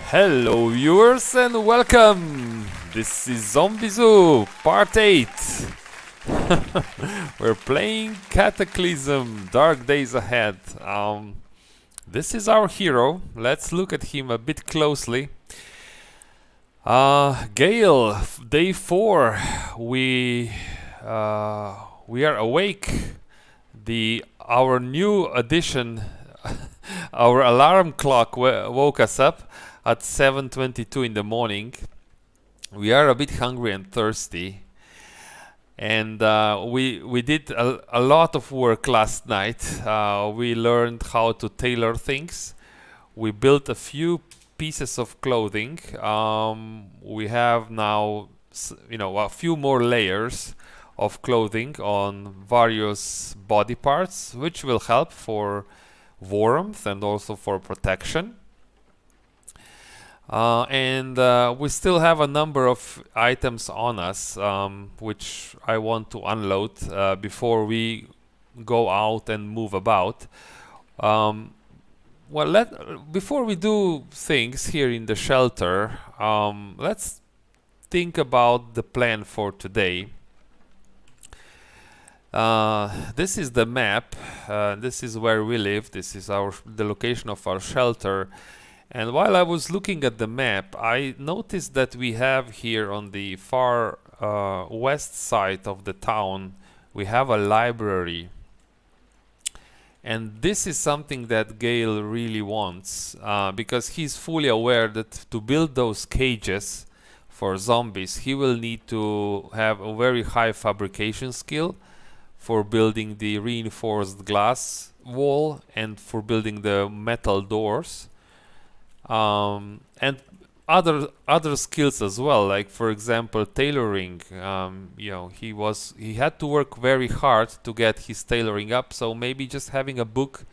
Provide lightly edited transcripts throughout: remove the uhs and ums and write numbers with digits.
Hello viewers and welcome! This is Zombie Zoo Part 8. We're playing Cataclysm Dark Days Ahead. This is our hero. Let's look at him a bit closely. Gale, day 4. We are awake. Our new addition, our alarm clock woke us up at 7:22 in the morning. We are a bit hungry and thirsty, and we did a lot of work last night. We learned how to tailor things. We built a few pieces of clothing. We have now, a few more layers of clothing on various body parts, which will help for warmth and also for protection. We still have a number of items on us, which I want to unload before we go out and move about. Before we do things here in the shelter, let's think about the plan for today. This is the map. This is where we live. This is the location of our shelter. And while I was looking at the map, I noticed that we have here on the far west side of the town, we have a library. And this is something that Gale really wants, because he's fully aware that to build those cages for zombies, he will need to have a very high fabrication skill for building the reinforced glass wall and for building the metal doors. And other skills as well, like for example tailoring. He had to work very hard to get his tailoring up, so maybe just having a book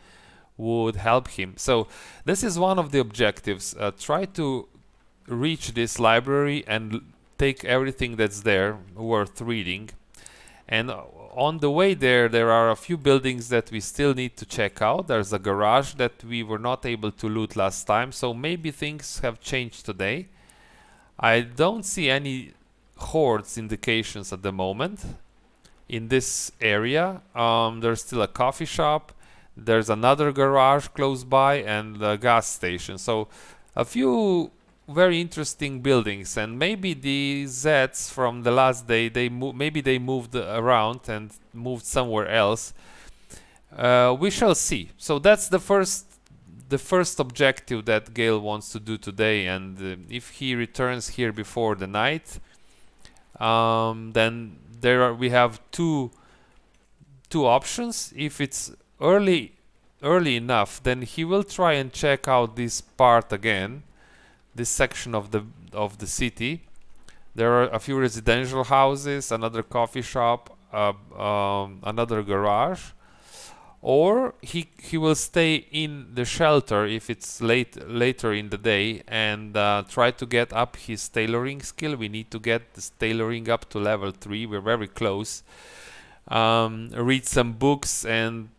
would help him. So this is one of the objectives. Try to reach this library and take everything that's there worth reading. And on the way there are a few buildings that we still need to check out. There's a garage that we were not able to loot last time, so maybe things have changed today. I don't see any hordes indications at the moment in this area. There's still a coffee shop, there's another garage close by, and a gas station. So a few very interesting buildings, and maybe the Zeds from the last day, maybe they moved around and moved somewhere else. We shall see. So that's the first objective that Gale wants to do today, and if he returns here before the night, then we have two options. If it's early enough, then he will try and check out this part again, this section of the city. There are a few residential houses, another coffee shop, another garage. Or he will stay in the shelter if it's later in the day and try to get up his tailoring skill. We need to get this tailoring up to level 3. We're very close. Read some books and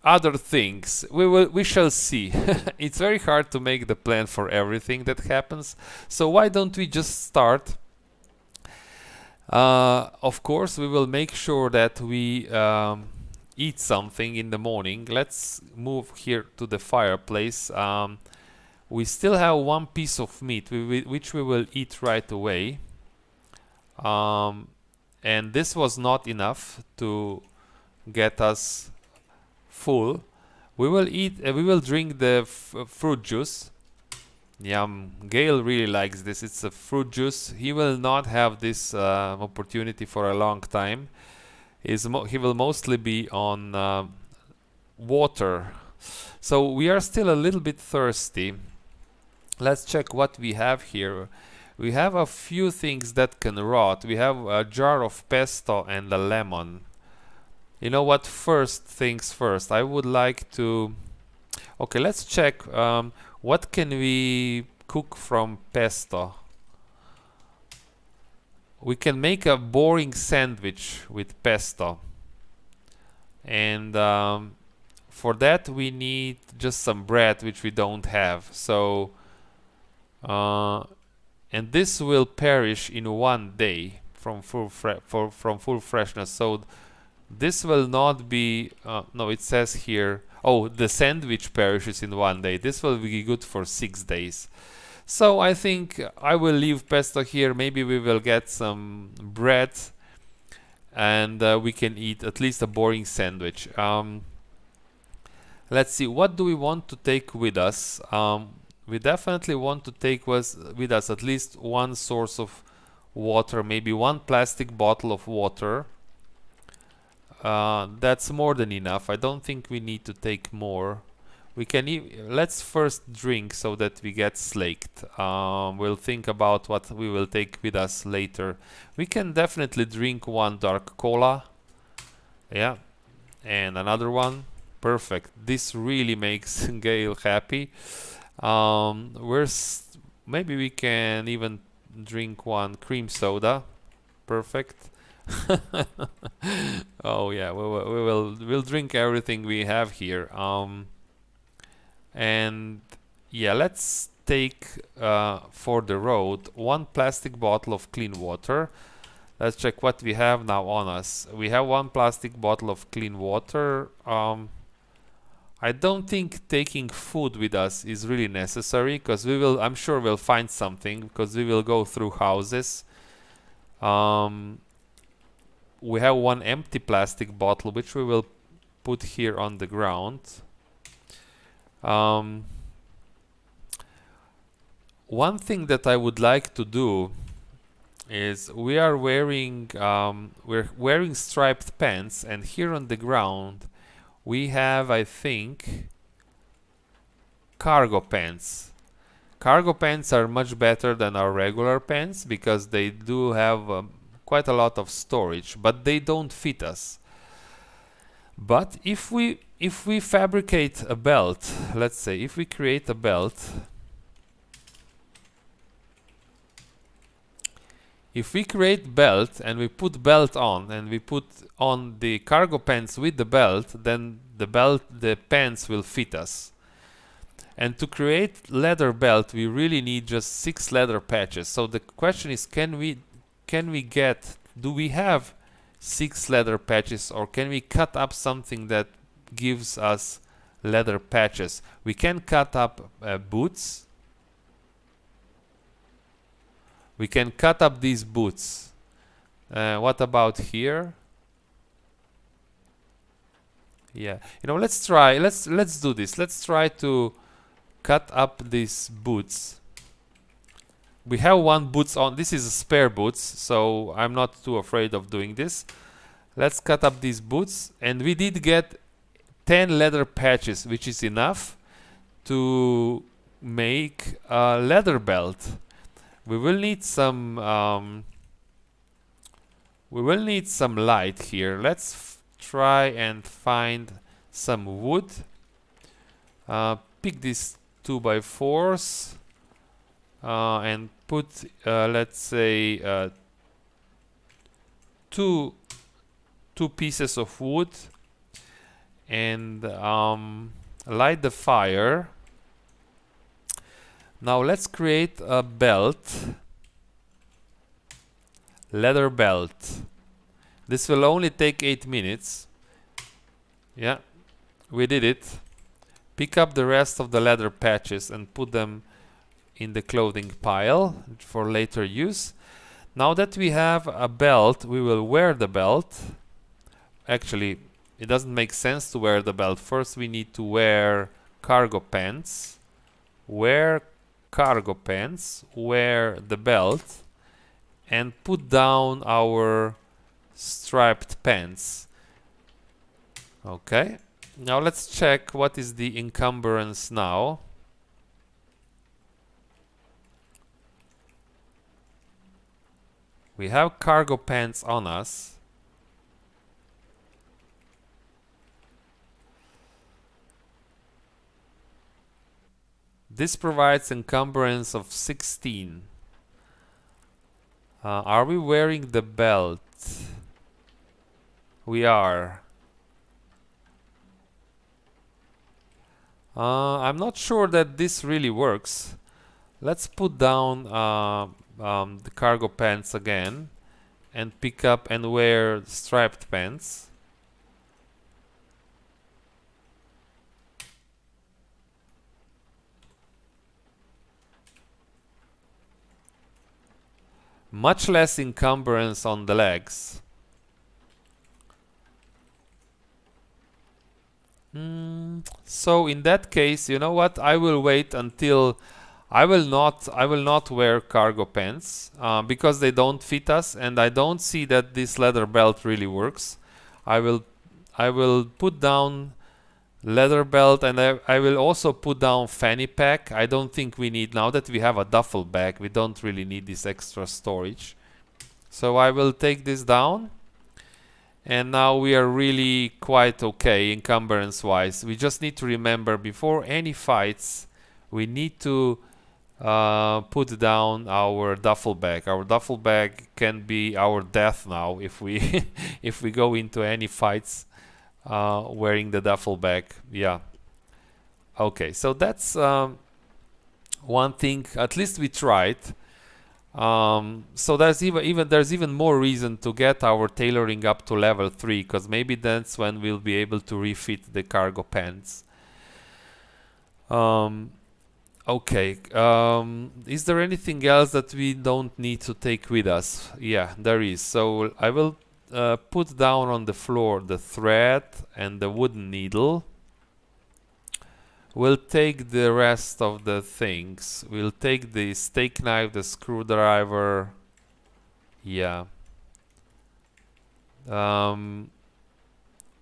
other things. We shall see. It's very hard to make the plan for everything that happens, so why don't we just start? Of course we will make sure that we eat something in the morning. Let's move here to the fireplace. We still have one piece of meat which we will eat right away, and this was not enough to get us full. We will drink the fruit juice. Yum. Gale really likes this. It's a fruit juice. He will not have this opportunity for a long time. He will mostly be on water. So we are still a little bit thirsty. Let's check what we have here. We have a few things that can rot. We have a jar of pesto and a lemon. You know what? First things first. I would like to... Okay, let's check what can we cook from pesto. We can make a boring sandwich with pesto. And for that we need just some bread, which we don't have. So and this will perish in 1 day from full freshness. So this will not be no, it says here, oh, the sandwich perishes in 1 day. This will be good for 6 days. So I think I will leave pesto here. Maybe we will get some bread, and we can eat at least a boring sandwich. Let's see, what do we want to take with us? We definitely want to take with us at least one source of water, maybe one plastic bottle of water. That's more than enough. I don't think we need to take more. We can let's first drink so that we get slaked. We'll think about what we will take with us later. We can definitely drink one dark cola. Yeah, and another one. Perfect. This really makes Gale happy. Maybe we can even drink one cream soda. Perfect. Oh yeah, we'll drink everything we have here. And yeah, let's take for the road one plastic bottle of clean water. Let's check what we have now on us. We have one plastic bottle of clean water. I don't think taking food with us is really necessary, because I'm sure we'll find something, because we will go through houses. We have one empty plastic bottle which we will put here on the ground. One thing that I would like to do is we're wearing striped pants, and here on the ground we have, I think, cargo pants. Cargo pants are much better than our regular pants because they do have quite a lot of storage, but they don't fit us. But if we fabricate a belt, let's say if we create a belt, if we create belt and we put belt on and we put on the cargo pants with the belt, then the pants will fit us. And to create leather belt, we really need just 6 leather patches. So the question is, do we have 6 leather patches, or can we cut up something that gives us leather patches? We can cut up boots. We can cut up these boots. What about here? Yeah, let's try. Let's do this. Let's try to cut up these boots. We have one boots on. This is a spare boots, so I'm not too afraid of doing this. Let's cut up these boots, and we did get 10 leather patches, which is enough to make a leather belt. We will need some light here. Let's try and find some wood. Pick these 2x4s and put let's say two pieces of wood, and light the fire. Now let's create a belt, leather belt. This will only take 8 minutes. Yeah, we did it. Pick up the rest of the leather patches and put them in the clothing pile for later use. Now that we have a belt, we will wear the belt. Actually, it doesn't make sense to wear the belt. First we need to wear cargo pants. Wear cargo pants, wear the belt, and put down our striped pants. Okay, now let's check what is the encumbrance now. We have cargo pants on us. This provides encumbrance of 16. Are we wearing the belt? We are. I'm not sure that this really works. Let's put down the cargo pants again and pick up and wear striped pants. Much less encumbrance on the legs. So in that case, you know what? I will wait until I will not wear cargo pants because they don't fit us, and I don't see that this leather belt really works. I will put down leather belt, and I will also put down fanny pack. I don't think we need, now that we have a duffel bag, we don't really need this extra storage. So I will take this down, and now we are really quite okay encumbrance wise. We just need to remember, before any fights, we need to put down our duffel bag. Our duffel bag can be our death now if we if we go into any fights wearing the duffel bag. Yeah. Okay, so that's one thing. At least we tried. So there's even more reason to get our tailoring up to level 3, because maybe that's when we'll be able to refit the cargo pants. Okay, is there anything else that we don't need to take with us? Yeah, there is. So I will put down on the floor the thread and the wooden needle. We'll take the rest of the things. We'll take the steak knife, the screwdriver. Yeah.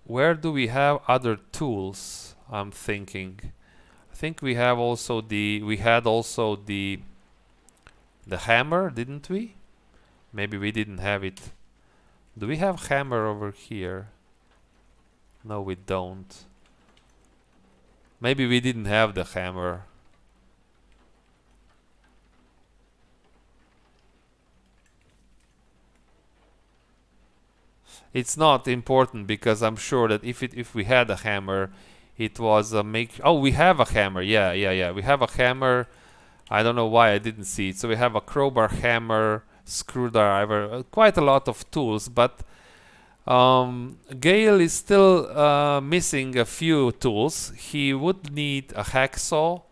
Where do we have other tools? I'm thinking. I think we have also we had also the hammer, didn't we? Maybe we didn't have it. Do we have hammer over here? No, we don't. Maybe we didn't have the hammer. It's not important, because I'm sure that if we had a hammer, it was a oh, we have a hammer. Yeah. We have a hammer. I don't know why I didn't see it. So we have a crowbar, hammer, screwdriver, quite a lot of tools, but Gale is still missing a few tools. He would need a hacksaw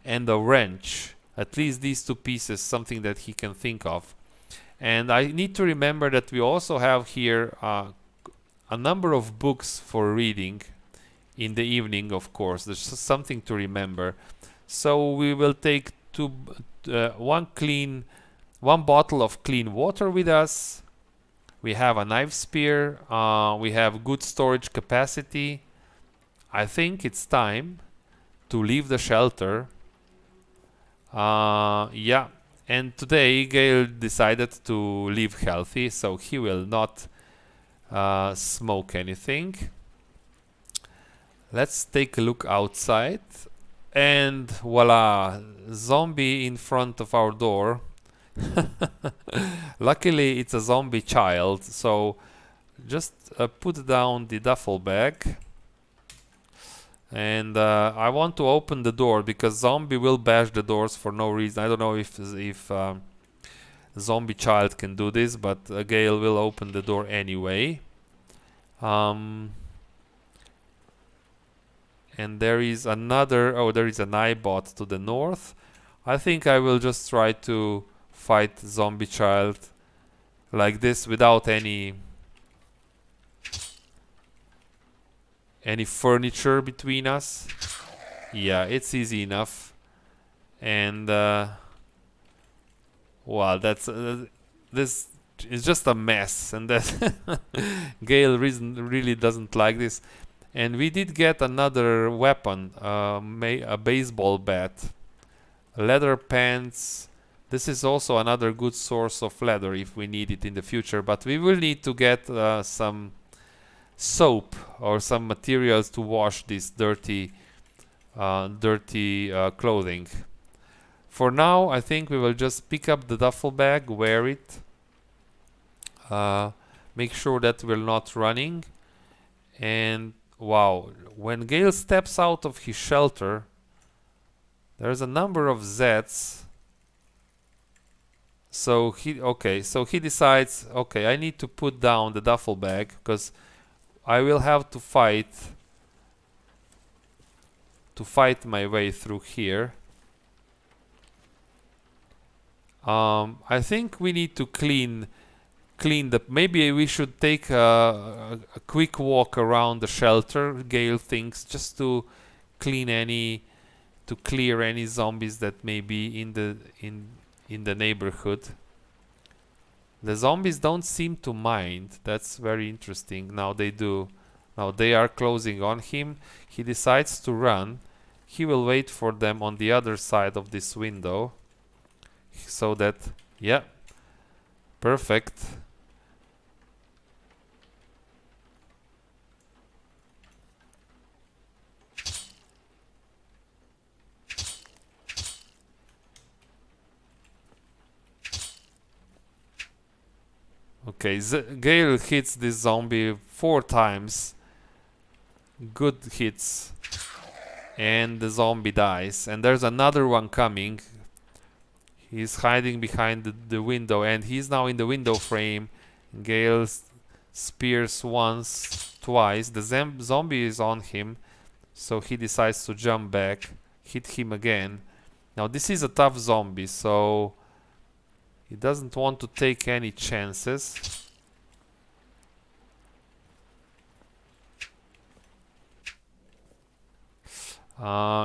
and a wrench. At least these two pieces, something that he can think of. And I need to remember that we also have here a number of books for reading in the evening, of course. There's something to remember. So we will take one bottle of clean water with us. We have a knife spear. We have good storage capacity. I think it's time to leave the shelter. Yeah. And today Gale decided to live healthy, so he will not smoke anything. Let's take a look outside, and voila, zombie in front of our door. Luckily it's a zombie child, so just put down the duffel bag. And I want to open the door, because zombie will bash the doors for no reason. I don't know if zombie child can do this, but Gale will open the door anyway. And there is another, oh, there is an eyebot to the north. I think I will just try to fight zombie child like this without any furniture between us. Yeah, it's easy enough. And well, that's this is just a mess, and that Gale really doesn't like this. And we did get another weapon, a baseball bat, leather pants. This is also another good source of leather if we need it in the future, but we will need to get some soap or some materials to wash this dirty clothing. For now, I think we will just pick up the duffel bag, wear it, make sure that we're not running. And wow, when Gale steps out of his shelter, there's a number of Zeds So he decides, okay, I need to put down the duffel bag because I will have to fight my way through here. I think we need to clean the. Maybe we should take a quick walk around the shelter. Gale thinks, just to clear any zombies that may be in the neighborhood. The zombies don't seem to mind. That's very interesting. Now they do. Now they are closing on him. He decides to run. He will wait for them on the other side of this window. So that, yeah, perfect. Okay, Gale hits this zombie 4 times. Good hits. And the zombie dies. And there's another one coming. He's hiding behind the window, and he's now in the window frame. Gale spears once, twice. The zombie is on him, so he decides to jump back, hit him again. Now this is a tough zombie, so he doesn't want to take any chances.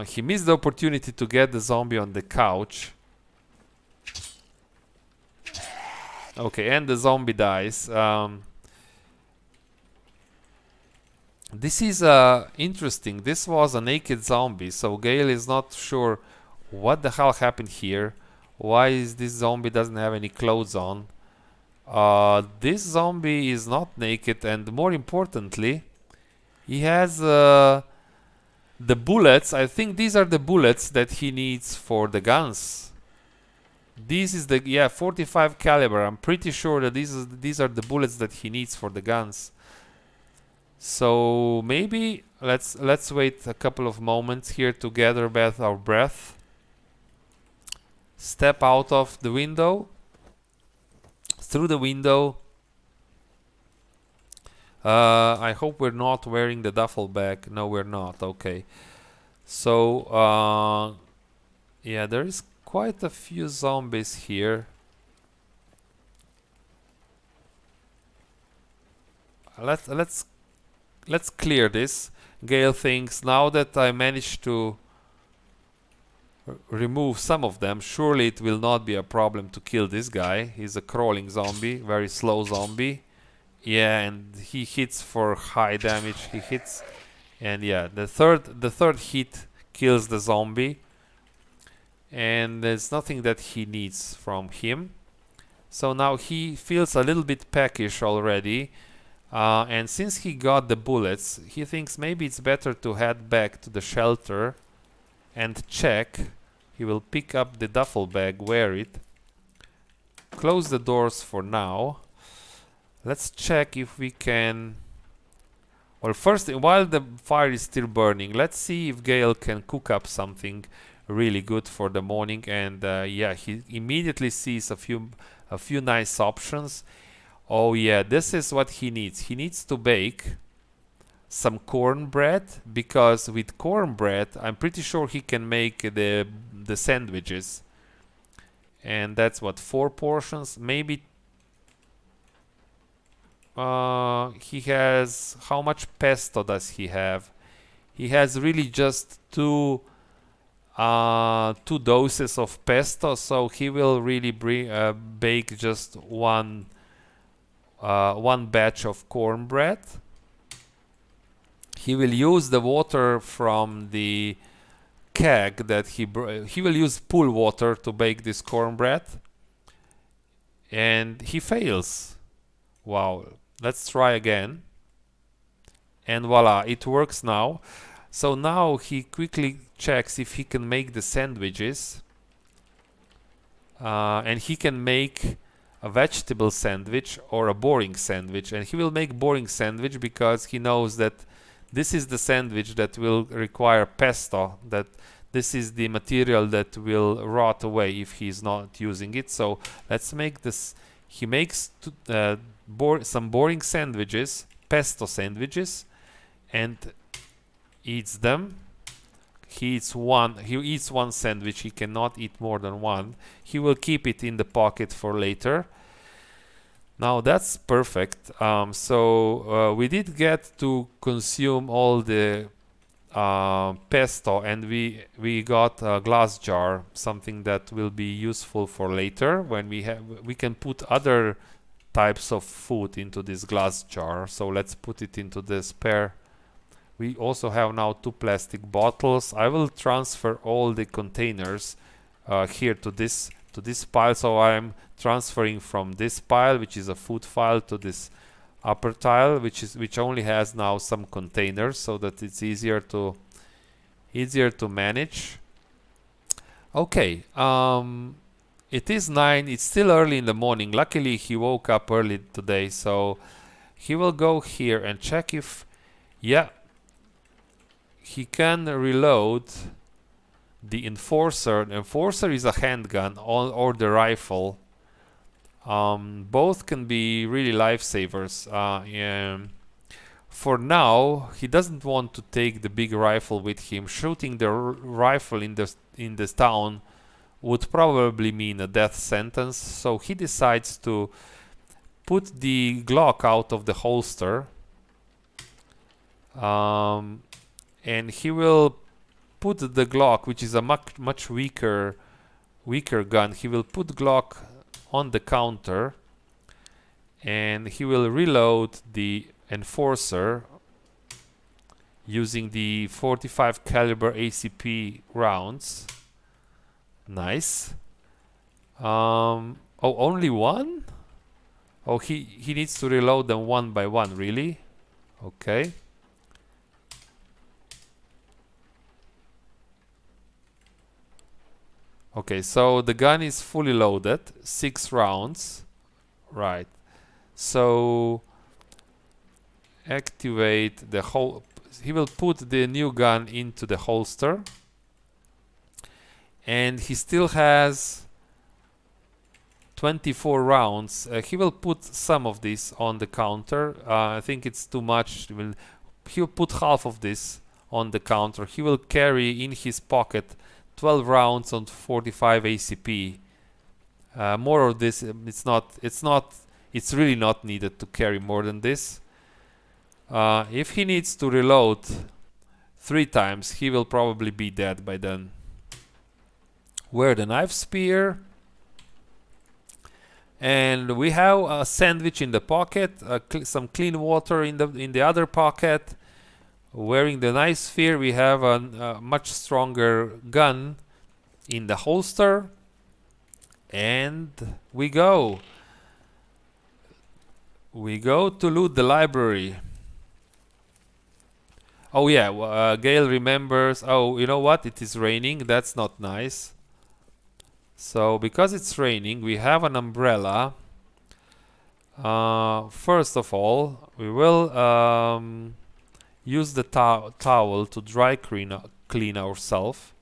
He missed the opportunity to get the zombie on the couch. Okay, and the zombie dies. This is interesting. This was a naked zombie, so Gale is not sure what the hell happened here. Why is this zombie doesn't have any clothes on? This zombie is not naked, and more importantly, he has the bullets. I think these are the bullets that he needs for the guns. This is the 45 caliber. I'm pretty sure that these are the bullets that he needs for the guns. So maybe let's wait a couple of moments here to gather our breath. Step out of the window. Through the window. I hope we're not wearing the duffel bag. No, we're not. Okay. So yeah, there is quite a few zombies here. Let's clear this. Gale thinks, now that I managed to remove some of them, surely it will not be a problem to kill this guy. He's a crawling zombie, very slow zombie. Yeah, and he hits for high damage. He hits, and yeah, the third hit kills the zombie. And there's nothing that he needs from him. So now he feels a little bit peckish already. And since he got the bullets, he thinks maybe it's better to head back to the shelter and check. He will pick up the duffel bag, wear it, close the doors for now. Let's check if we can... Well, first, while the fire is still burning, let's see if Gale can cook up something really good for the morning. And yeah, he immediately sees a few nice options. Oh yeah, this is what he needs. He needs to bake some cornbread, because with cornbread I'm pretty sure he can make the sandwiches. And that's what, 4 portions, maybe. He has, how much pesto does he have? He has really just two doses of pesto, so he will really bake just one batch of cornbread. He will use the water from the keg that he will use pool water to bake this cornbread, and he fails. Wow, let's try again, and voila, it works now. So now he quickly checks if he can make the sandwiches, and he can make a vegetable sandwich or a boring sandwich. And he will make boring sandwich because he knows that this is the sandwich that will require pesto, that this is the material that will rot away if he's not using it. So let's make this. He makes some boring sandwiches, pesto sandwiches, and eats them. He eats one sandwich. He cannot eat more than one. He will keep it in the pocket for later. Now that's perfect. So we did get to consume all the pesto, and we got a glass jar, something that will be useful for later when we can put other types of food into this glass jar. So let's put it into the spare. We also have now 2 plastic bottles. I will transfer all the containers here to this pile. So I'm transferring from this pile, which is a food file, to this upper tile, which only has now some containers, so that it's easier to manage. Okay, it is 9. It's still early in the morning. Luckily, he woke up early today, so he will go here and check if, yeah, he can reload the Enforcer. The Enforcer is a handgun or the rifle. Both can be really lifesavers. For now, he doesn't want to take the big rifle with him. Shooting the rifle in this town would probably mean a death sentence. So he decides to put the Glock out of the holster, and he will put the Glock, which is a much weaker gun. He will put Glock on the counter, and he will reload the Enforcer using the 45 caliber ACP rounds. Nice. Oh, only one? Oh, he needs to reload them one by one, really? Okay. Okay, so the gun is fully loaded, 6 rounds. Right. So activate the whole. He will put the new gun into the holster, and he still has 24 rounds. He will put some of this on the counter. I think it's too much. He'll put half of this on the counter. He will carry in his pocket 12 rounds on 45 ACP. More of this, it's really not needed to carry more than this. If he needs to reload 3 times, he will probably be dead by then. Wear the knife spear. And we have a sandwich in the pocket, some clean water in the other pocket. Wearing the knife spear, we have a much stronger gun in the holster, and we go to loot the library. Oh yeah, Gale remembers. Oh, you know what? It is raining. That's not nice. So because it's raining, we have an umbrella. First of all, we will use the towel to dry clean ourselves,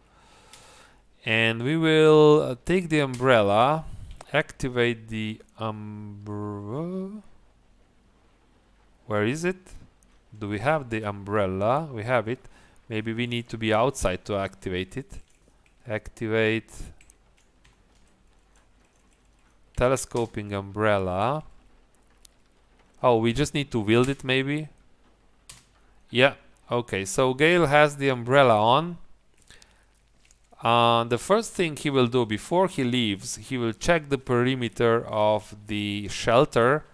and we will take the umbrella, activate the umbrella. Where is it? Do we have the umbrella? We have it. Maybe we need to be outside to activate it. Activate telescoping umbrella. Oh, we just need to wield it, maybe. Yeah, okay, so Gale has the umbrella on. The first thing he will do before he leaves, he will check the perimeter of the shelter,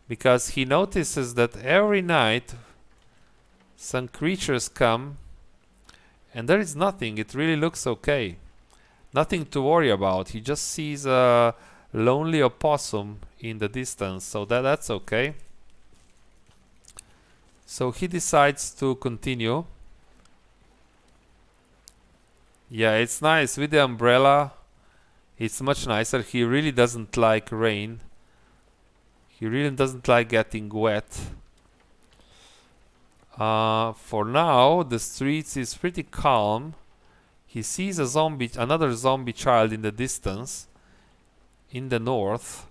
because he notices that every night some creatures come and there is nothing. It really looks okay. Nothing to worry about. He just sees a lonely opossum in the distance, so that's okay. So he decides to continue. Yeah, it's nice with the umbrella. It's much nicer. He really doesn't like rain. He really doesn't like getting wet. For now, the streets is pretty calm. He sees a zombie, another zombie child in the distance, in the north.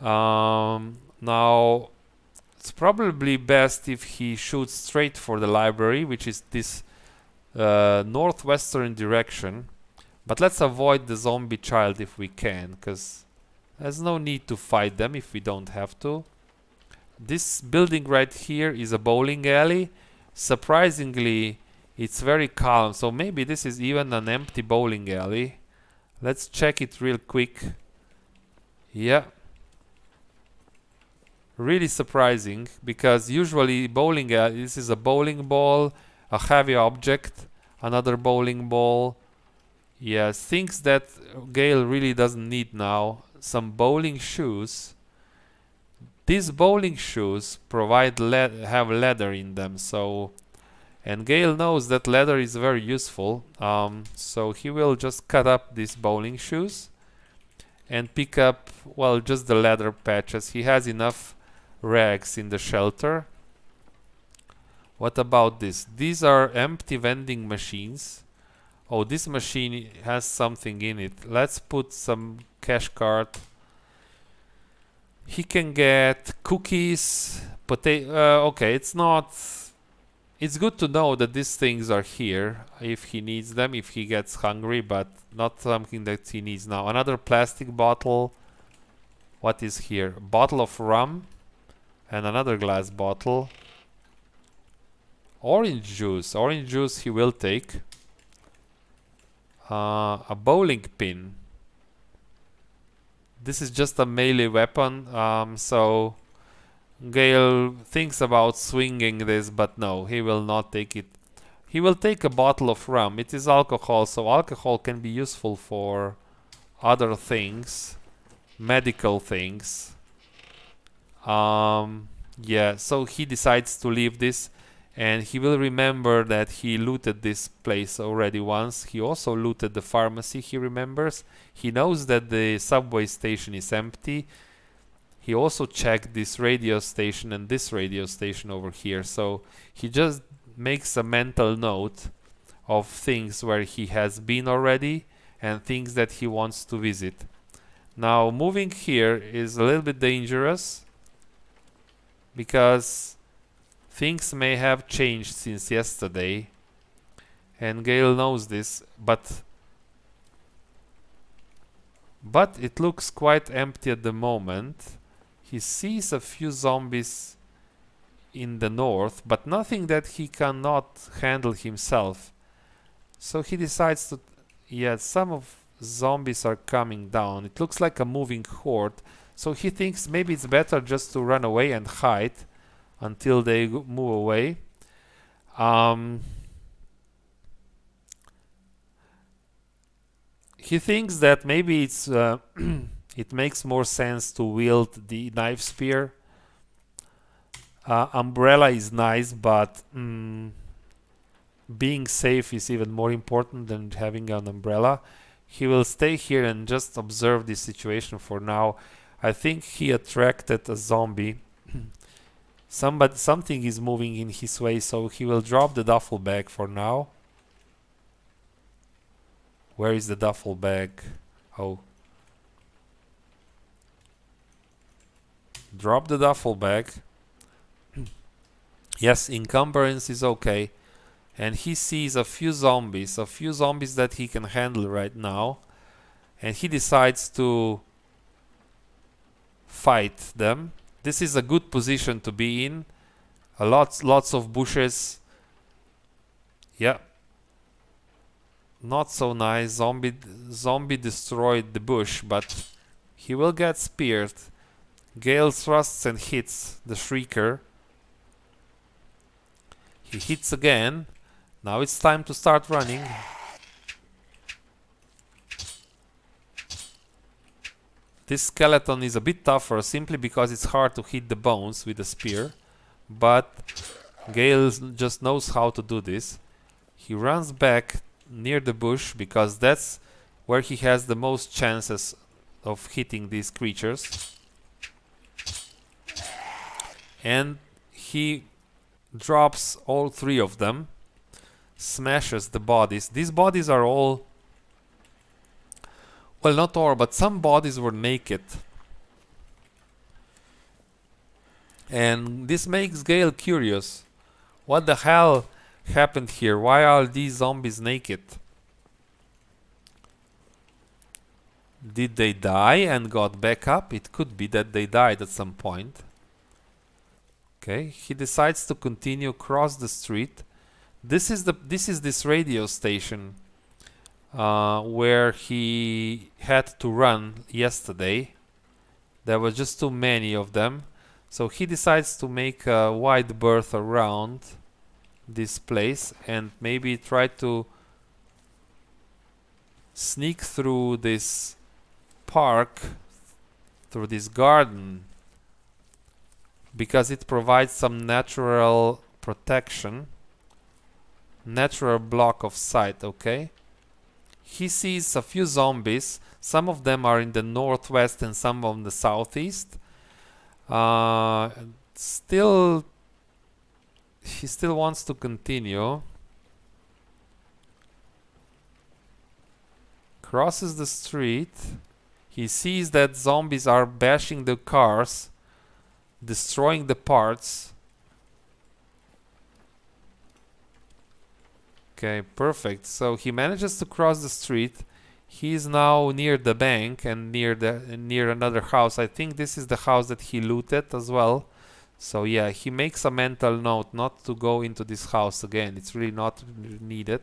Now, it's probably best if he shoots straight for the library, which is this northwestern direction. But let's avoid the zombie child if we can, because there's no need to fight them if we don't have to. This building right here is a bowling alley. Surprisingly, it's very calm, so maybe this is even an empty bowling alley. Let's check it real quick. Yeah. Really surprising, because usually bowling alley, this is a bowling ball, a heavy object, another bowling ball. Yes, things that Gale really doesn't need now. Some bowling shoes. These bowling shoes provide have leather in them, so, and Gale knows that leather is very useful. So he will just cut up these bowling shoes and pick up, well, just the leather patches. He has enough rags in the shelter. What about this? These are empty vending machines. Oh, this machine has something in it. Let's put some cash card. He can get cookies, potato. Okay, it's not. It's good to know that these things are here if he needs them, if he gets hungry, but not something that he needs now. Another plastic bottle. What is here? Bottle of rum and another glass bottle. Orange juice. Orange juice he will take. A bowling pin. This is just a melee weapon, so Gale thinks about swinging this, but no, he will not take it. He will take a bottle of rum. It is alcohol, so alcohol can be useful for other things, medical things. Yeah, so he decides to leave this, and he will remember that he looted this place already once. He also looted the pharmacy, he remembers. He knows that the subway station is empty. He also checked this radio station and this radio station over here. So he just makes a mental note of things where he has been already and things that he wants to visit. Now, moving here is a little bit dangerous because things may have changed since yesterday, and Gale knows this, but it looks quite empty at the moment. He sees a few zombies in the north, but nothing that he cannot handle himself. So he decides to... Yeah, some of zombies are coming down. It looks like a moving horde. So he thinks maybe it's better just to run away and hide until they move away. He thinks that maybe it's it makes more sense to wield the knife spear. Umbrella is nice, but being safe is even more important than having an umbrella. He will stay here and just observe the situation for now. I think he attracted a zombie. Something is moving in his way, so he will drop the duffel bag for now. Where is the duffel bag? Oh. Drop the duffel bag. Yes, encumbrance is okay. And he sees a few zombies that he can handle right now. And he decides to fight them. This is a good position to be in. Lots of bushes. Yeah. Not so nice. Zombie destroyed the bush, but he will get speared. Gale thrusts and hits the Shrieker. He hits again. Now it's time to start running. This skeleton is a bit tougher simply because it's hard to hit the bones with a spear. But Gale just knows how to do this. He runs back near the bush because that's where he has the most chances of hitting these creatures. And he drops all three of them. smashes the bodies. These bodies are all, well, not all, but some bodies were naked. And this makes Gale curious. What the hell happened here? Why are these zombies naked? Did they die and got back up? It could be that they died at some point. Okay, he decides to continue across the street. This is this radio station where he had to run yesterday. There were just too many of them. So he decides to make a wide berth around this place and maybe try to sneak through this park, through this garden, because it provides some natural protection, natural block of sight. Okay, he sees a few zombies. Some of them are in the northwest and some on the southeast. He still wants to continue. Crosses the street. He sees that zombies are bashing the cars, destroying the parts. Okay, perfect. So he manages to cross the street. He is now near the bank and near another house. I think this is the house that he looted as well. So yeah, he makes a mental note not to go into this house again. It's really not needed.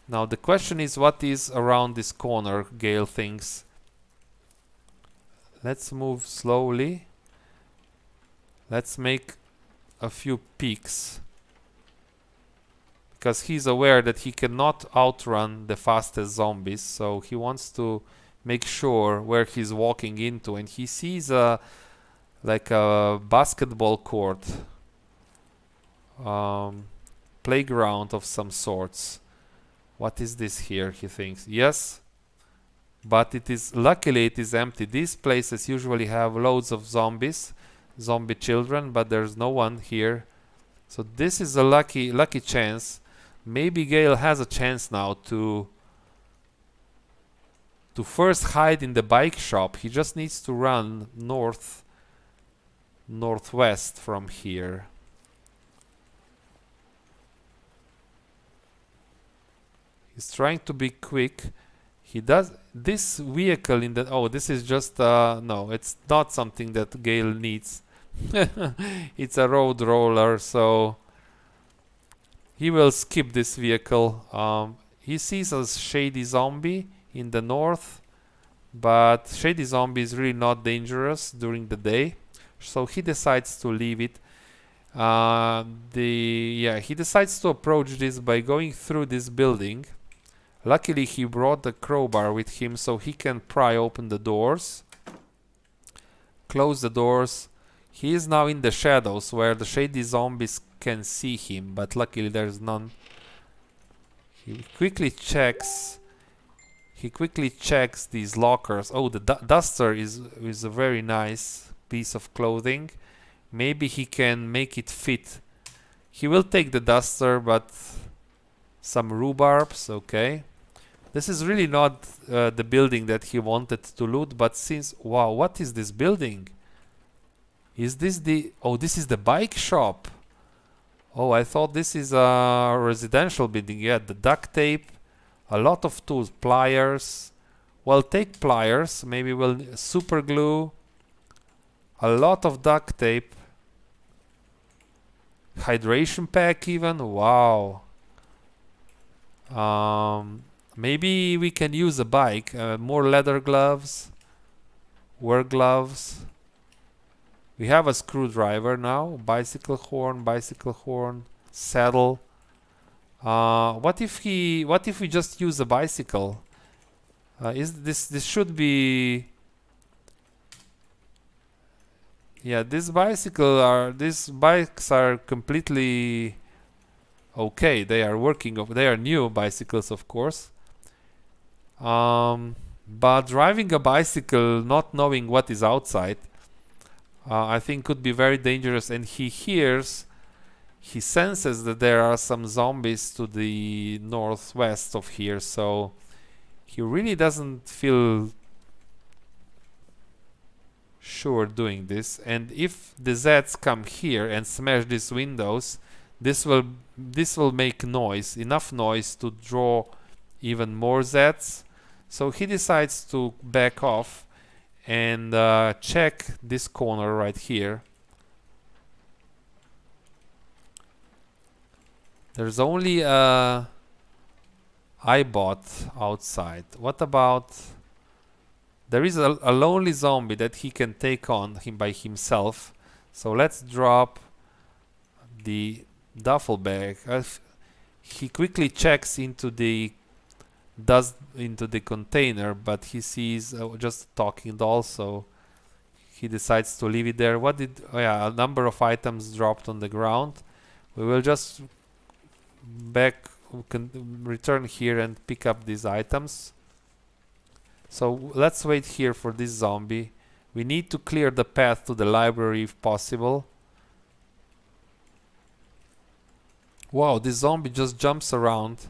Now the question is, what is around this corner, Gale thinks. Let's move slowly. Let's make a few peeks, because he's aware that he cannot outrun the fastest zombies, so he wants to make sure where he's walking into, and he sees like a basketball court, playground of some sorts. What is this here, he thinks. Yes, but luckily it is empty. These places usually have loads of zombies, zombie children, but there's no one here. So this is a lucky chance. Maybe Gale has a chance now to first hide in the bike shop. He just needs to run northwest from here. He's trying to be quick. He does this vehicle in the this is just no, it's not something that Gale needs. It's a road roller, so he will skip this vehicle. He sees a shady zombie in the north, but shady zombie is really not dangerous during the day, so he decides to leave it. He decides to approach this by going through this building. Luckily he brought the crowbar with him, so he can pry open the doors, close the doors. He is now in the shadows where the shady zombies can see him, but luckily there's none. He quickly checks these lockers. Oh, the duster is a very nice piece of clothing. Maybe he can make it fit. He will take the duster, but some rhubarbs. Okay, this is really not the building that he wanted to loot, but since, wow, what is this building? Is this this is the bike shop. Oh, I thought this is a residential building. Yeah, the duct tape, a lot of tools, pliers. Well, take pliers. Maybe we'll super glue. A lot of duct tape. Hydration pack even. Wow. Maybe we can use a bike. More leather gloves. Work gloves. We have a screwdriver now. Bicycle horn, saddle. What if we just use a bicycle? This should be. Yeah, these bikes are completely okay. They are working. They are new bicycles, of course. But driving a bicycle, not knowing what is outside, I think could be very dangerous. And he hears he senses that there are some zombies to the northwest of here, so he really doesn't feel sure doing this. And if the Zeds come here and smash these windows, this will make noise, enough noise to draw even more Zeds. So he decides to back off and check this corner right here. There's only a iBot outside. What about... There is a lonely zombie that he can take on him by himself. So let's drop the duffel bag. He quickly checks into the container, but he sees just a talking doll, so he decides to leave it there. What did... Oh yeah, a number of items dropped on the ground. We will just return here and pick up these items. So let's wait here for this zombie. We need to clear the path to the library if possible. Wow, this zombie just jumps around.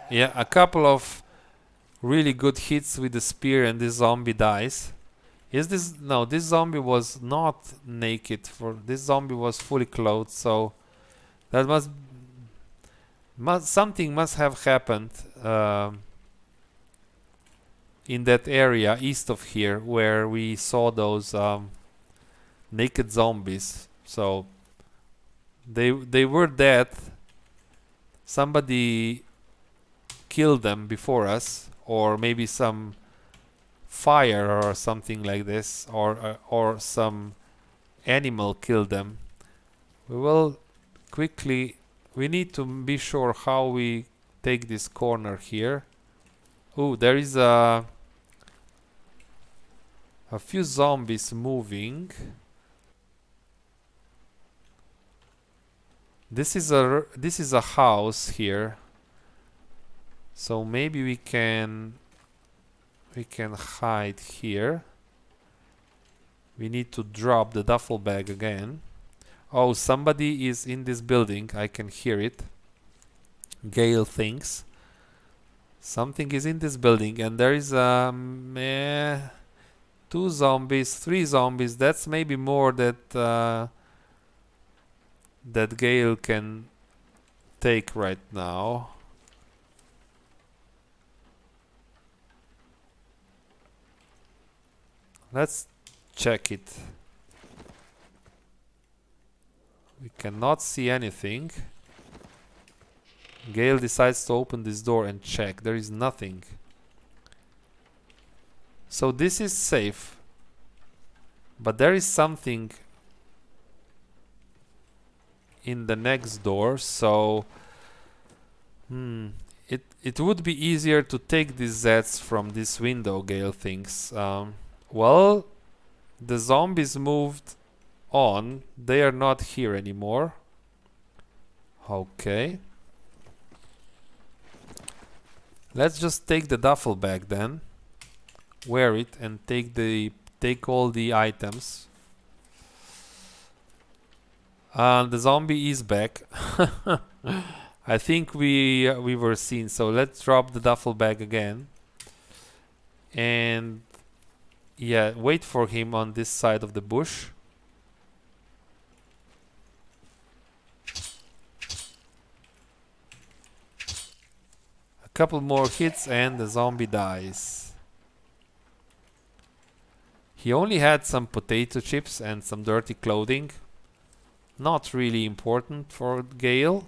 Yeah, a couple of really good hits with the spear and this zombie dies. Is this... No, this zombie was not naked. This zombie was fully clothed, so that something must have happened in that area east of here where we saw those naked zombies. So they were dead. Somebody killed them before us, or maybe some fire or something like this, or some animal killed them. We will quickly... We need to be sure how we take this corner here. Oh, there is a few zombies moving. This is a house here. So maybe we can hide here. We need to drop the duffel bag again. Oh, somebody is in this building. I can hear it. Gale thinks something is in this building, and there is 2 zombies, 3 zombies. That's maybe more that Gale can take right now. Let's check it. We cannot see anything. Gale decides to open this door and check. There is nothing. So this is safe. But there is something in the next door, so it would be easier to take these Zeds from this window, Gale thinks. Well, the zombies moved on. They are not here anymore. Okay. Let's just take the duffel bag then. Wear it and take all the items. The zombie is back. I think we were seen, so let's drop the duffel bag again. And yeah, wait for him on this side of the bush. A couple more hits and the zombie dies. He only had some potato chips and some dirty clothing. Not really important for Gale.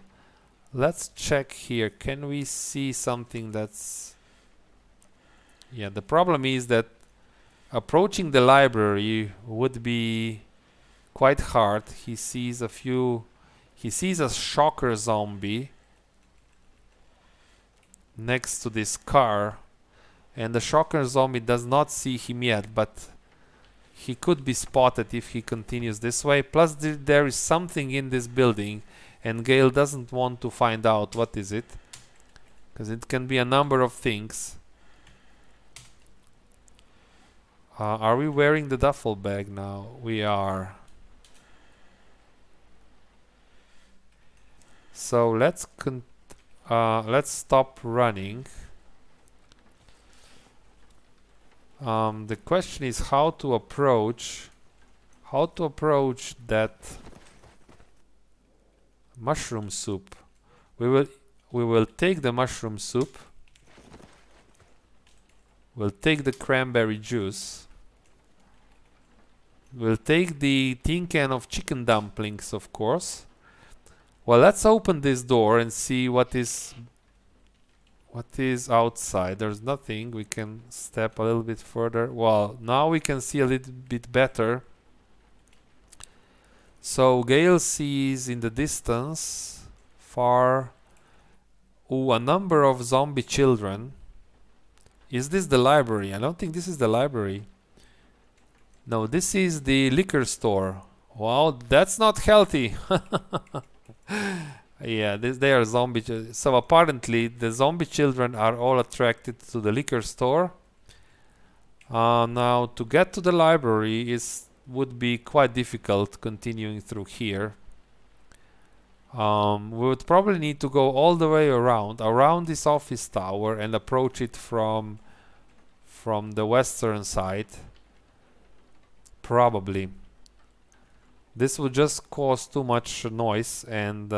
Let's check here. Can we see something that's... Yeah, the problem is that approaching the library would be quite hard. He sees a shocker zombie next to this car, and the shocker zombie does not see him yet, but he could be spotted if he continues this way. Plus there is something in this building, and Gale doesn't want to find out what is it, because it can be a number of things. Are we wearing the duffel bag now? We are. So let's stop running. The question is how to approach that mushroom soup. We will take the mushroom soup. We'll take the cranberry juice. We'll take the tin can of chicken dumplings, of course. Well, let's open this door and see what is outside. There's nothing. We can step a little bit further. Well, now we can see a little bit better. So Gale sees in the distance far a number of zombie children. Is this the library? I don't think this is the library. No, this is the liquor store. Wow, that's not healthy. Yeah, they are zombie. So apparently the zombie children are all attracted to the liquor store. Now to get to the library would be quite difficult continuing through here. We would probably need to go all the way around this office tower and approach it from the western side. Probably. This would just cause too much noise, and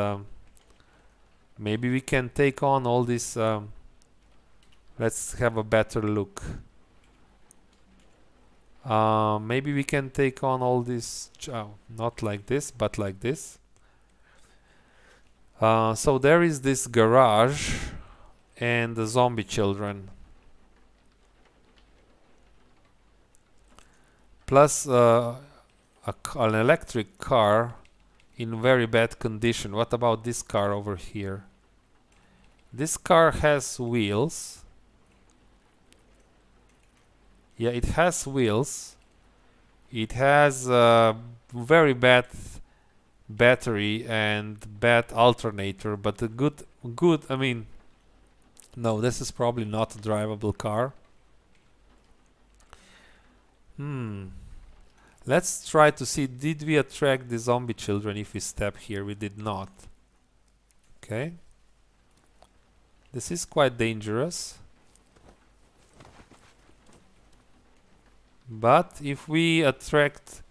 maybe we can take on all this. Let's have a better look. Maybe we can take on all this. Not like this, but like this. So there is this garage and the zombie children. Plus an electric car in very bad condition. What about this car over here? This car has wheels. Yeah, it has wheels. It has very bad battery and bad alternator, but the good, I mean, no, this is probably not a drivable car. Let's try to see, did we attract the zombie children if we step here? We did not. Okay. This is quite dangerous. But if we attract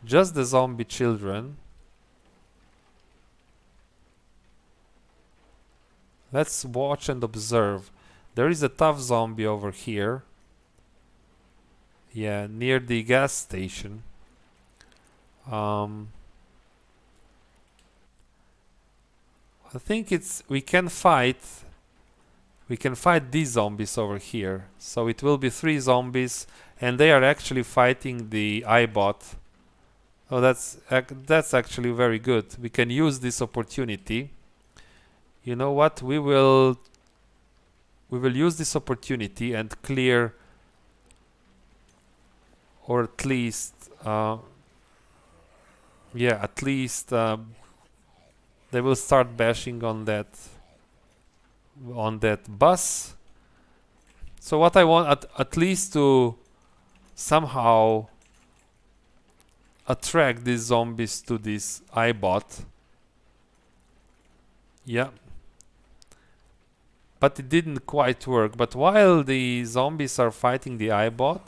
just the zombie children, let's watch and observe. There is a tough zombie over here. Yeah, near the gas station. I think we can fight these zombies over here. So it will be 3 zombies, and they are actually fighting the iBot. Oh, that's actually very good. We can use this opportunity. You know what? We will use this opportunity and clear, or at least yeah, at least they will start bashing on that bus. So what I want at least to somehow attract these zombies to this iBot. Yeah. But it didn't quite work. But while the zombies are fighting the iBot,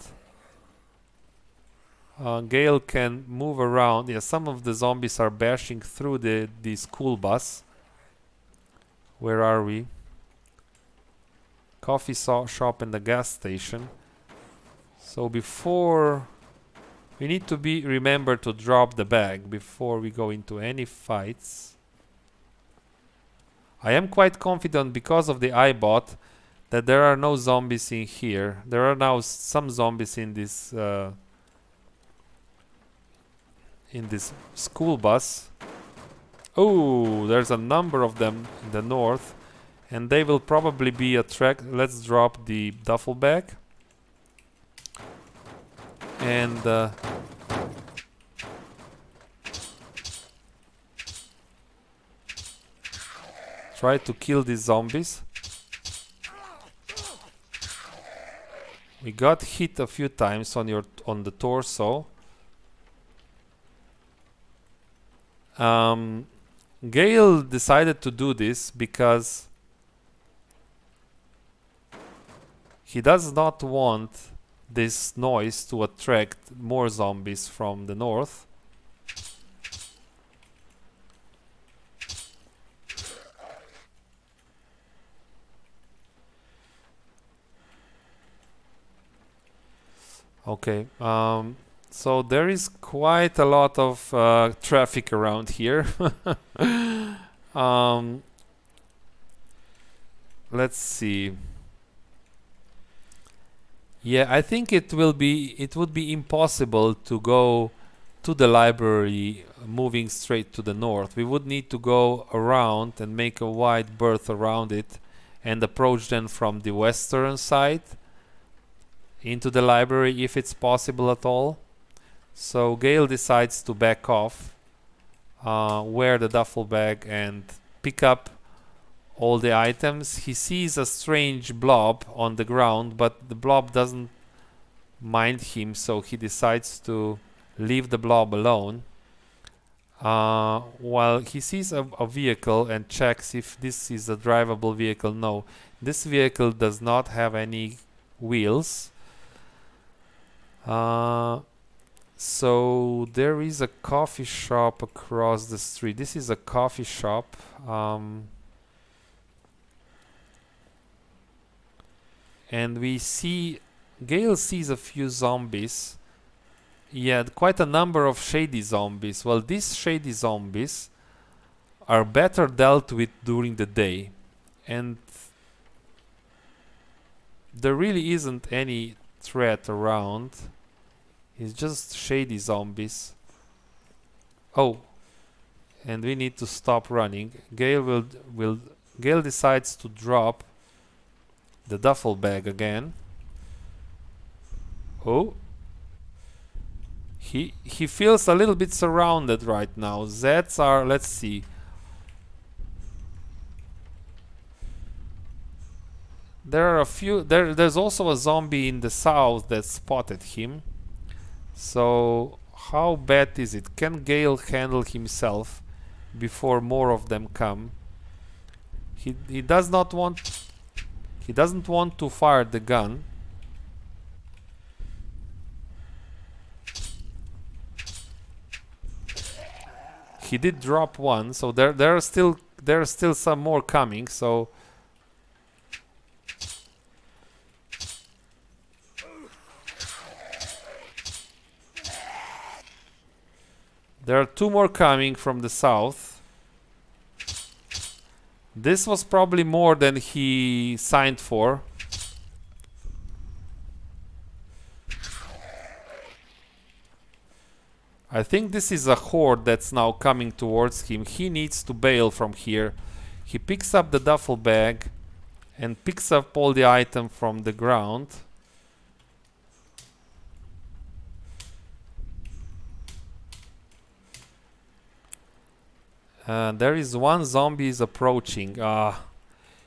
Gale can move around. Yeah, some of the zombies are bashing through the school bus. Where are we? Coffee shop and the gas station. So before we need to remember to drop the bag before we go into any fights. I am quite confident because of the iBot that there are no zombies in here. There are now some zombies in this school bus. Oh, there's a number of them in the north, and they will probably be attracted. Let's drop the duffel bag and try to kill these zombies. We got hit a few times on the torso. Gale decided to do this because he does not want this noise to attract more zombies from the north. Okay, so there is quite a lot of traffic around here. Let's see. Yeah, I think it would be impossible to go to the library moving straight to the north. We would need to go around and make a wide berth around it and approach them from the western side into the library, if it's possible at all. So Gale decides to back off, wear the duffel bag and pick up all the items. He sees a strange blob on the ground, but the blob doesn't mind him, so he decides to leave the blob alone. While he sees a vehicle and checks if this is a drivable vehicle. No, this vehicle does not have any wheels. So there is a coffee shop across the street. This is a coffee shop. And we see Gale sees a few zombies. Yeah, quite a number of shady zombies. Well, these shady zombies are better dealt with during the day, and there really isn't any threat around. It's just shady zombies. Oh, and we need to stop running. Gale Gale decides to drop the duffel bag again. Oh, he feels a little bit surrounded right now. Zeds are, let's see. There are a few. There's also a zombie in the south that spotted him. So how bad is it? Can Gale handle himself before more of them come? He does not want. He doesn't want to fire the gun. He did drop one, so there are still some more coming. So there are two more coming from the south. This was probably more than he signed for. I think this is a horde that's now coming towards him. He needs to bail from here. He picks up the duffel bag and picks up all the items from the ground. There is one zombie is approaching.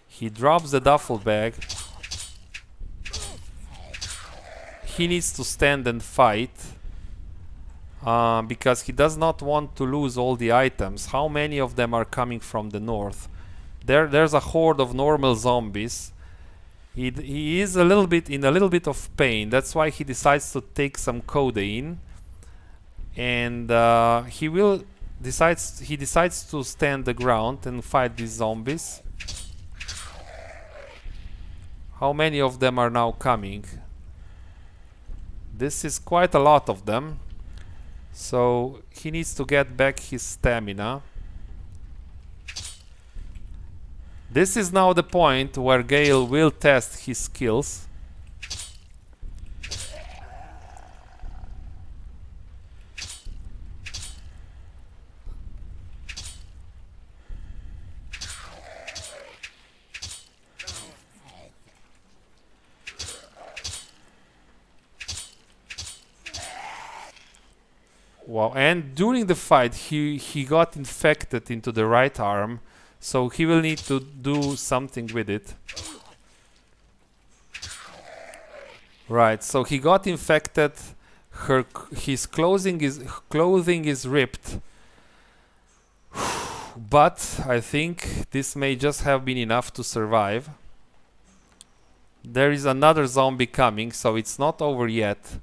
He drops the duffel bag. He needs to stand and fight because he does not want to lose all the items. How many of them are coming from the north? There's a horde of normal zombies. He is in a little bit of pain. That's why he decides to take some codeine, and he decides to stand the ground and fight these zombies. How many of them are now coming? This is quite a lot of them. So he needs to get back his stamina. This is now the point where Gale will test his skills. Wow, and during the fight he got infected into the right arm, so he will need to do something with it. Right, so he got infected. His clothing is ripped. But I think this may just have been enough to survive. There is another zombie coming, so it's not over yet.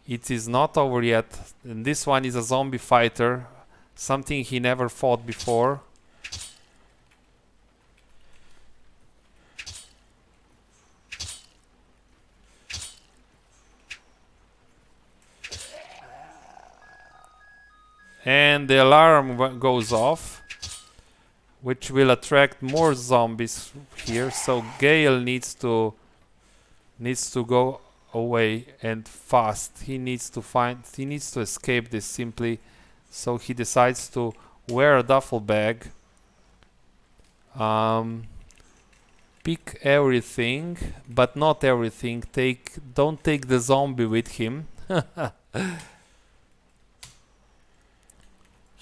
It is not over yet. And this one is a zombie fighter, something he never fought before. And the alarm goes off, which will attract more zombies here. So Gale needs to go away and fast. He needs to escape this simply. So he decides to wear a duffel bag, pick everything, but not everything. Don't take the zombie with him.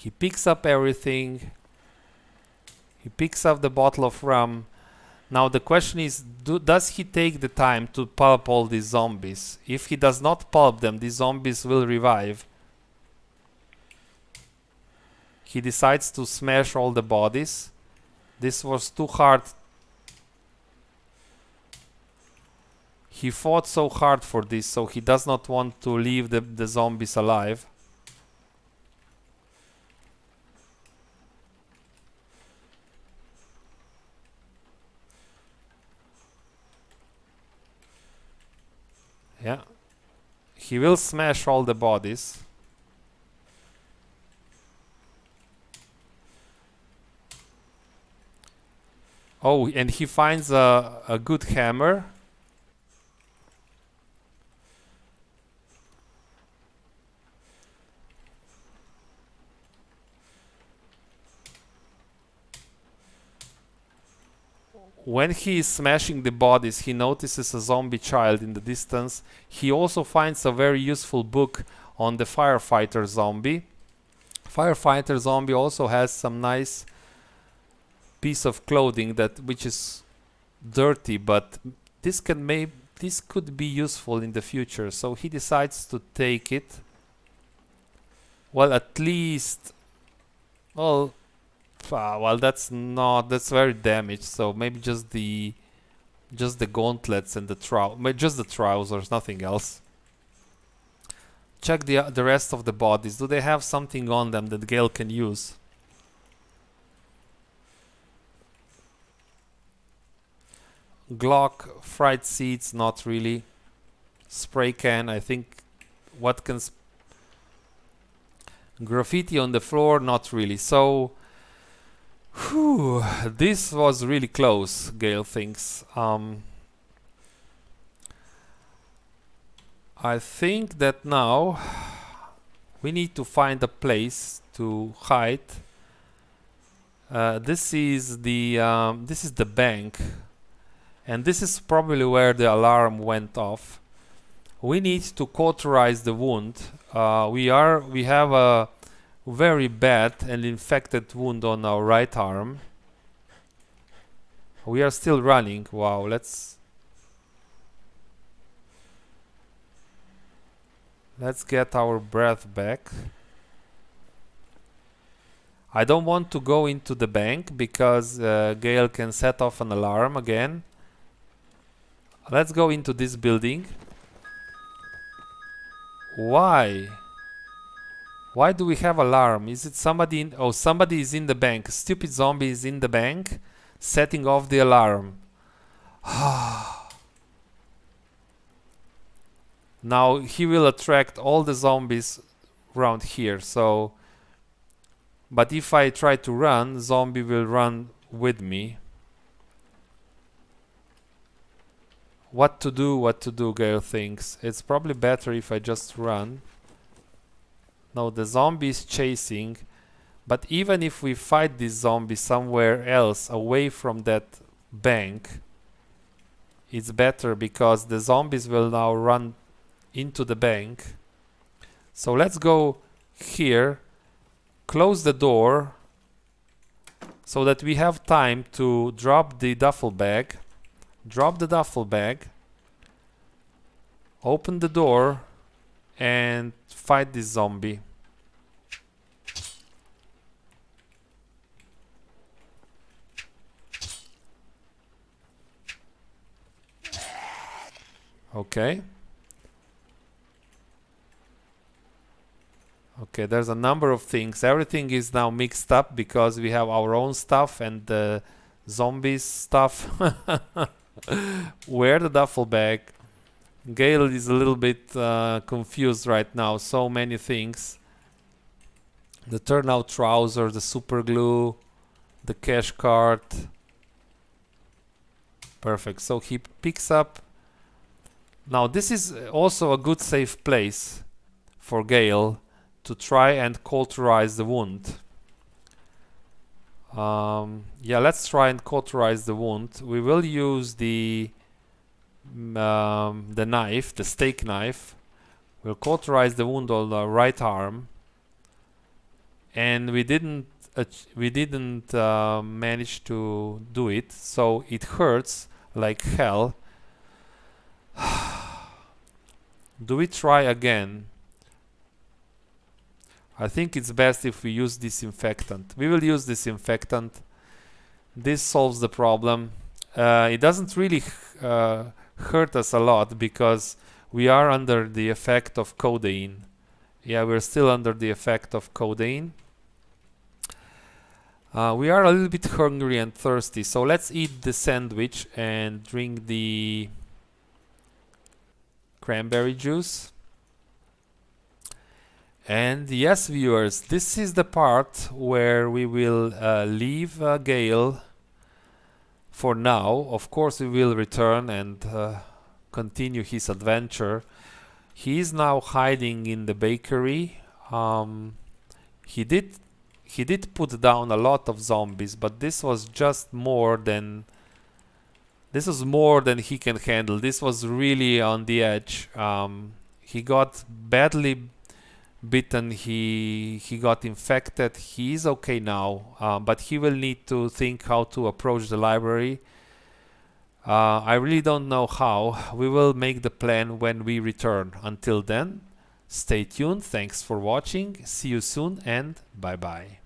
He picks up everything. He picks up the bottle of rum. Now the question is, does he take the time to pulp all these zombies? If he does not pulp them, these zombies will revive. He decides to smash all the bodies. This was too hard. He fought so hard for this, so he does not want to leave the zombies alive. Yeah. He will smash all the bodies. Oh, and he finds a good hammer. When he is smashing the bodies, he notices a zombie child in the distance. He also finds a very useful book on the firefighter zombie. Firefighter zombie also has some nice piece of clothing which is dirty, but this could be useful in the future. So he decides to take it. Well, at least, well, that's very damaged. So maybe just the gauntlets and just the trousers, nothing else. Check the rest of the bodies. Do they have something on them that Gale can use? Glock, fried seeds, not really. Spray can, I think. What can graffiti on the floor, not really. So whew, this was really close, Gale thinks. I think that now we need to find a place to hide. This is the bank, and this is probably where the alarm went off. We need to cauterize the wound. We have a very bad and infected wound on our right arm. We are still running. Wow, let's get our breath back. I don't want to go into the bank because Gale can set off an alarm again. Let's go into this building. Why? Why do we have alarm? Is it somebody in... Oh, somebody is in the bank. Stupid zombie is in the bank, setting off the alarm. Now he will attract all the zombies around here. So, but if I try to run, zombie will run with me. What to do, Gale thinks. It's probably better if I just run. No, the zombie is chasing. But even if we fight this zombie somewhere else, away from that bank, it's better because the zombies will now run into the bank. So let's go here, close the door, so that we have time to drop the duffel bag. Drop the duffel bag. Open the door and fight this zombie. Okay. Okay, there's a number of things. Everything is now mixed up because we have our own stuff and the zombies stuff. Where the duffel bag? Gale is a little bit confused right now. So many things. The turnout trouser, the super glue, the cash card. Perfect. So he picks up. Now this is also a good safe place for Gale to try and cauterize the wound. Yeah, let's try and cauterize the wound. We will use the knife, the steak knife. We'll cauterize the wound on the right arm, and we didn't manage to do it, so it hurts like hell. Do we try again? I think it's best if we use disinfectant. We will use disinfectant. This solves the problem. It doesn't really hurt us a lot because we are under the effect of codeine. Yeah, we're still under the effect of codeine. We are a little bit hungry and thirsty, so let's eat the sandwich and drink the cranberry juice. And yes, viewers, this is the part where we will leave Gale for now. Of course, we will return and continue his adventure. He is now hiding in the bakery. He did put down a lot of zombies, but this was just more than he can handle. This was really on the edge. He got badly bitten, he got infected. He is okay now, but he will need to think how to approach the library. I really don't know how. We will make the plan when we return. Until then, stay tuned. Thanks for watching. See you soon and bye bye.